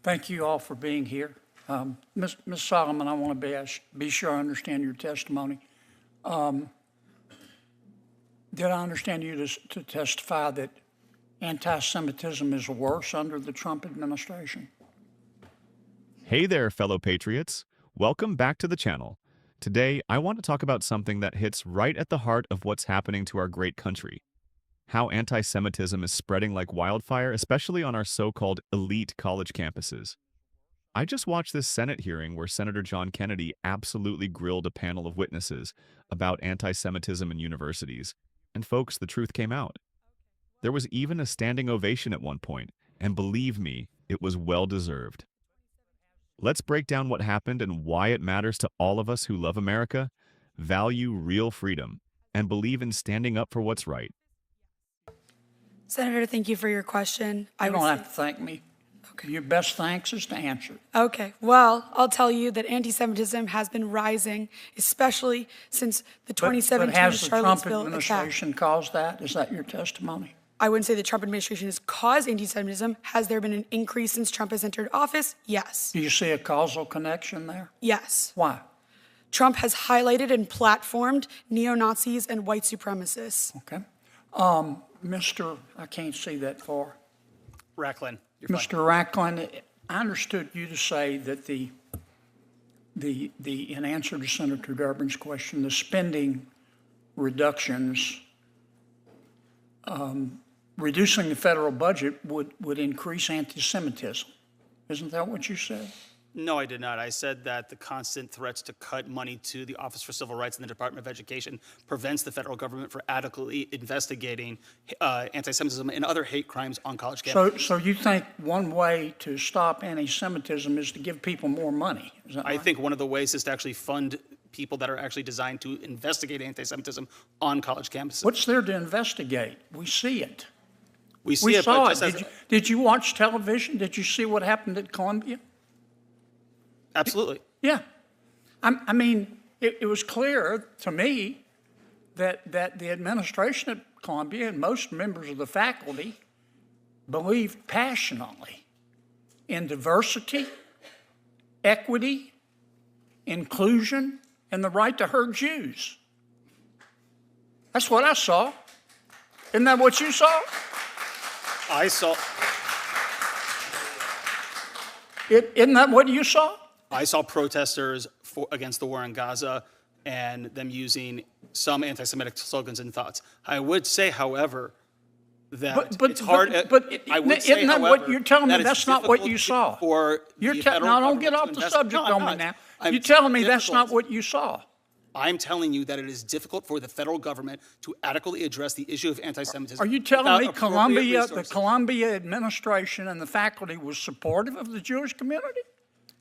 Thank you all for being here. Ms. Solomon, I want to be sure I understand your testimony. Did I understand you to testify that anti-Semitism is worse under the Trump administration? Hey there, fellow patriots. Welcome back to the channel. Today, I want to talk about something that hits right at the heart of what's happening to our great country. How anti-Semitism is spreading like wildfire, especially on our so-called elite college campuses. I just watched this Senate hearing where Senator John Kennedy absolutely grilled a panel of witnesses about anti-Semitism in universities. And folks, the truth came out. There was even a standing ovation at one point, and believe me, it was well-deserved. Let's break down what happened and why it matters to all of us who love America, value real freedom, and believe in standing up for what's right. Senator, thank you for your question. You don't have to thank me. Okay. Your best thanks is to answer. Okay, well, I'll tell you that anti-Semitism has been rising, especially since the 2017 but has the Trump Charlottesville administration attack. caused that? Is that your testimony? I wouldn't say the Trump administration has caused anti-Semitism. Has there been an increase since Trump has entered office? Yes. Do you see a causal connection there? Yes. Why? Trump has highlighted and platformed neo-Nazis and white supremacists. Okay. Mr. I can't see that far. Racklin. Mr. Racklin, I understood you to say that in answer to Senator Durbin's question, the spending reductions, reducing the federal budget would increase anti-Semitism. Isn't that what you said? No, I did not. I said that the constant threats to cut money to the Office for Civil Rights and the Department of Education prevents the federal government from adequately investigating anti-Semitism and other hate crimes on college campuses. So you think one way to stop anti-Semitism is to give people more money? Is that right? I think one of the ways is to actually fund people that are actually designed to investigate anti-Semitism on college campuses. What's there to investigate? We see it. We see We it, saw but just it. Did you watch television? Did you see what happened at Columbia? Absolutely. Yeah. I mean, it was clear to me that the administration at Columbia and most members of the faculty believed passionately in diversity, equity, inclusion, and the right to hurt Jews. That's what I saw. Isn't that what you saw? I saw. Isn't that what you saw? I saw protesters against the war in Gaza and them using some anti-Semitic slogans and thoughts. I would say, however, that it's hard. I would say, isn't that however, what you're telling me? that That's not what you saw. Now, don't get off the subject on me now. You're telling me that's not what you saw. I'm telling you that it is difficult for the federal government to adequately address the issue of anti-Semitism. Are you telling me the Columbia administration and the faculty was supportive of the Jewish community?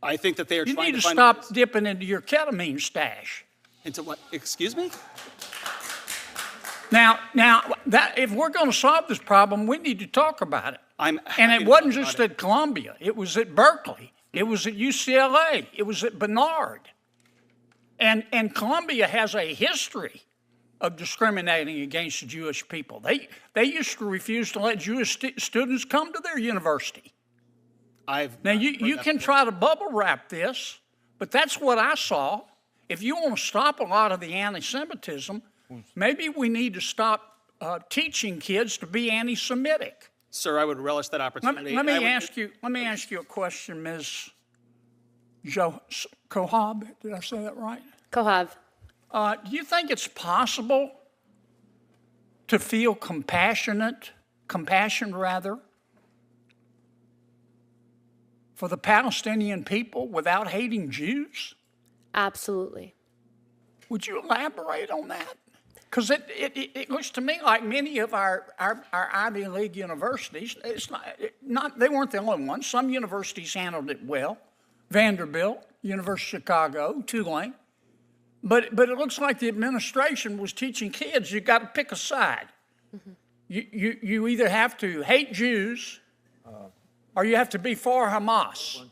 I think that they are You trying need to find stop dipping into your ketamine stash. into what? Excuse me? Now, that if we're going to solve this problem, we need to talk about it. And it wasn't just at Columbia. It was at Berkeley. It was at UCLA. It was at Barnard. And Columbia has a history of discriminating against Jewish people. They used to refuse to let Jewish students come to their university. Now, you can try to bubble wrap this, but that's what I saw. If you want to stop a lot of the anti-Semitism, maybe we need to stop teaching kids to be anti-Semitic. Sir, I would relish that opportunity. Let me ask you a question, Ms. Kohab. Did I say that right? Kohav. Do you think it's possible to feel compassion for the Palestinian people without hating Jews? Absolutely. Would you elaborate on that? Because it looks to me like many of our Ivy League universities, they weren't the only ones. Some universities handled it well. Vanderbilt, University of Chicago, Tulane. But it looks like the administration was teaching kids you got to pick a side. Mm-hmm. You either have to hate Jews or you have to be for Hamas.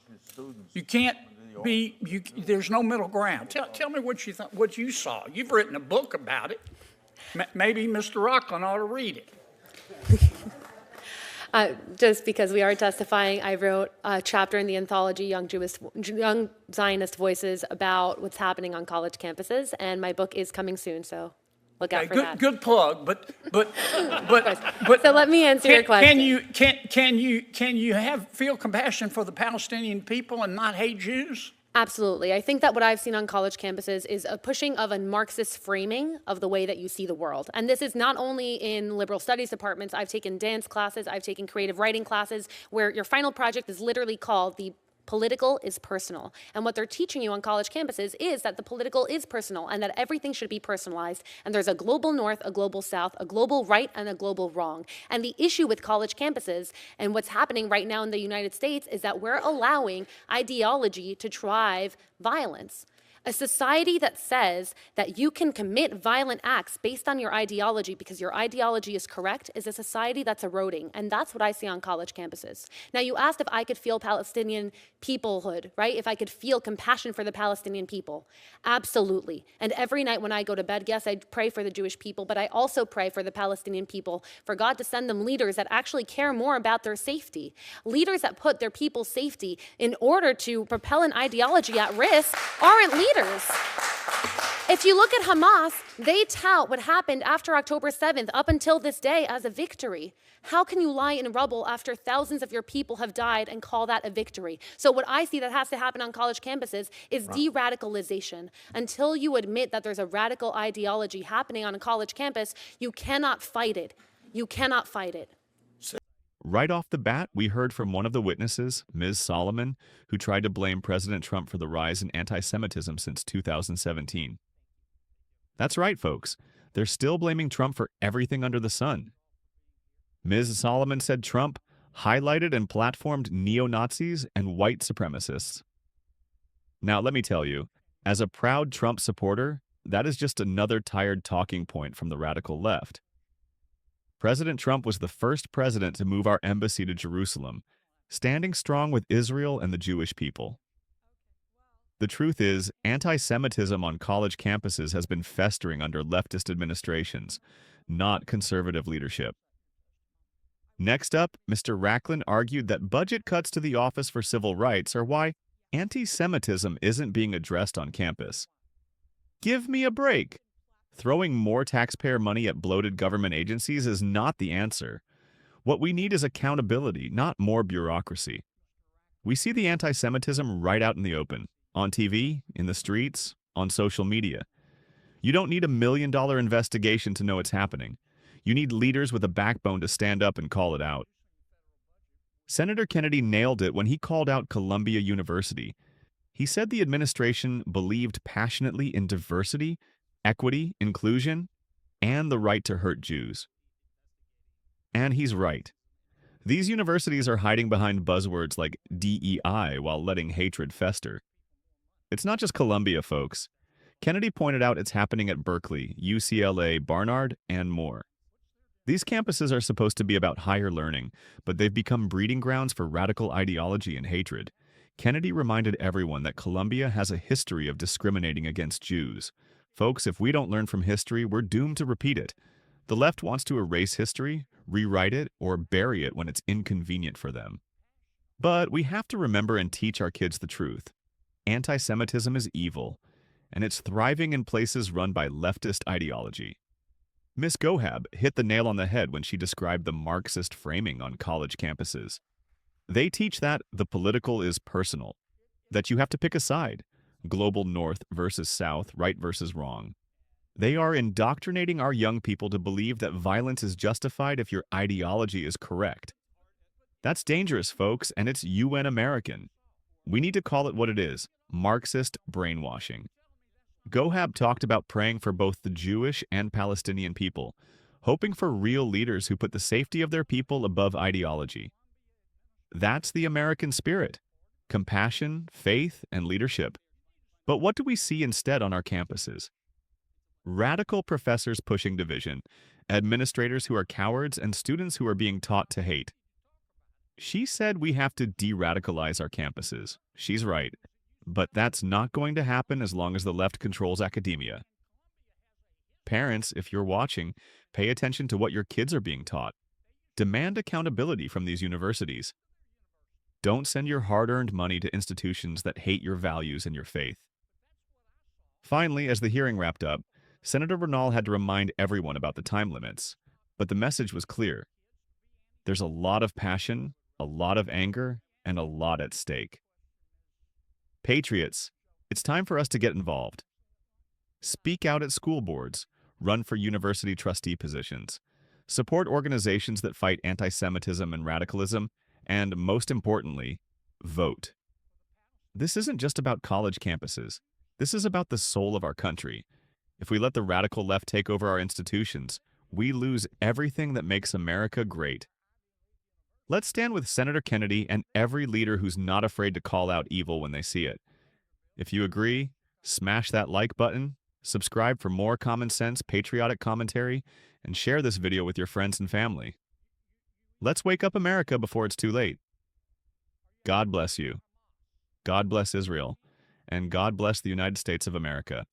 You can't be. There's no middle ground. Tell me what you saw. You've written a book about it. Maybe Mr. Rocklin ought to read it. Just because we are testifying, I wrote a chapter in the anthology Young Zionist Voices about what's happening on college campuses, and my book is coming soon, so look out for that. Good plug, but So let me answer your question. Can you feel compassion for the Palestinian people and not hate Jews? Absolutely. I think that what I've seen on college campuses is a pushing of a Marxist framing of the way that you see the world. And this is not only in liberal studies departments. I've taken dance classes, I've taken creative writing classes, where your final project is literally called The Political is Personal. And what they're teaching you on college campuses is that the political is personal and that everything should be personalized. And there's a global north, a global south, a global right, and a global wrong. And the issue with college campuses and what's happening right now in the United States is that we're allowing ideology to drive violence. A society that says that you can commit violent acts based on your ideology because your ideology is correct is a society that's eroding, and that's what I see on college campuses. Now, you asked if I could feel Palestinian peoplehood, right? If I could feel compassion for the Palestinian people. Absolutely. And every night when I go to bed, yes, I pray for the Jewish people, but I also pray for the Palestinian people, for God to send them leaders that actually care more about their safety. Leaders that put their people's safety in order to propel an ideology at risk aren't leaders. If you look at Hamas, they tout what happened after October 7th up until this day as a victory. How can you lie in rubble after thousands of your people have died and call that a victory? So what I see that has to happen on college campuses is de-radicalization. Until you admit that there's a radical ideology happening on a college campus, you cannot fight it. You cannot fight it. Right off the bat, we heard from one of the witnesses, Ms. Solomon, who tried to blame President Trump for the rise in anti-Semitism since 2017. That's right, folks. They're still blaming Trump for everything under the sun. Ms. Solomon said Trump highlighted and platformed neo-Nazis and white supremacists. Now, let me tell you, as a proud Trump supporter, that is just another tired talking point from the radical left. President Trump was the first president to move our embassy to Jerusalem, standing strong with Israel and the Jewish people. The truth is, anti-Semitism on college campuses has been festering under leftist administrations, not conservative leadership. Next up, Mr. Racklin argued that budget cuts to the Office for Civil Rights are why anti-Semitism isn't being addressed on campus. Give me a break. Throwing more taxpayer money at bloated government agencies is not the answer. What we need is accountability, not more bureaucracy. We see the anti-Semitism right out in the open, on TV, in the streets, on social media. You don't need $1 million investigation to know it's happening. You need leaders with a backbone to stand up and call it out. Senator Kennedy nailed it when he called out Columbia University. He said the administration believed passionately in diversity, equity, inclusion, and the right to hurt Jews. And he's right. These universities are hiding behind buzzwords like DEI while letting hatred fester. It's not just Columbia, folks. Kennedy pointed out it's happening at Berkeley, UCLA, Barnard, and more. These campuses are supposed to be about higher learning, but they've become breeding grounds for radical ideology and hatred. Kennedy reminded everyone that Columbia has a history of discriminating against Jews. Folks, if we don't learn from history, we're doomed to repeat it. The left wants to erase history, rewrite it, or bury it when it's inconvenient for them. But we have to remember and teach our kids the truth. Anti-Semitism is evil, and it's thriving in places run by leftist ideology. Ms. Gohab hit the nail on the head when she described the Marxist framing on college campuses. They teach that the political is personal, that you have to pick a side, global north versus south, right versus wrong. They are indoctrinating our young people to believe that violence is justified if your ideology is correct. That's dangerous, folks, and it's UN American. We need to call it what it is, Marxist brainwashing. Gohab talked about praying for both the Jewish and Palestinian people, hoping for real leaders who put the safety of their people above ideology. That's the American spirit, compassion, faith, and leadership. But what do we see instead on our campuses? Radical professors pushing division, administrators who are cowards, and students who are being taught to hate. She said we have to de-radicalize our campuses. She's right. But that's not going to happen as long as the left controls academia. Parents, if you're watching, pay attention to what your kids are being taught. Demand accountability from these universities. Don't send your hard-earned money to institutions that hate your values and your faith. Finally, as the hearing wrapped up, Senator Bernal had to remind everyone about the time limits, but the message was clear. There's a lot of passion, a lot of anger, and a lot at stake. Patriots, it's time for us to get involved. Speak out at school boards, run for university trustee positions, support organizations that fight anti-Semitism and radicalism, and most importantly, vote. This isn't just about college campuses. This is about the soul of our country. If we let the radical left take over our institutions, we lose everything that makes America great. Let's stand with Senator Kennedy and every leader who's not afraid to call out evil when they see it. If you agree, smash that like button, subscribe for more common sense, patriotic commentary, and share this video with your friends and family. Let's wake up America before it's too late. God bless you. God bless Israel. And God bless the United States of America.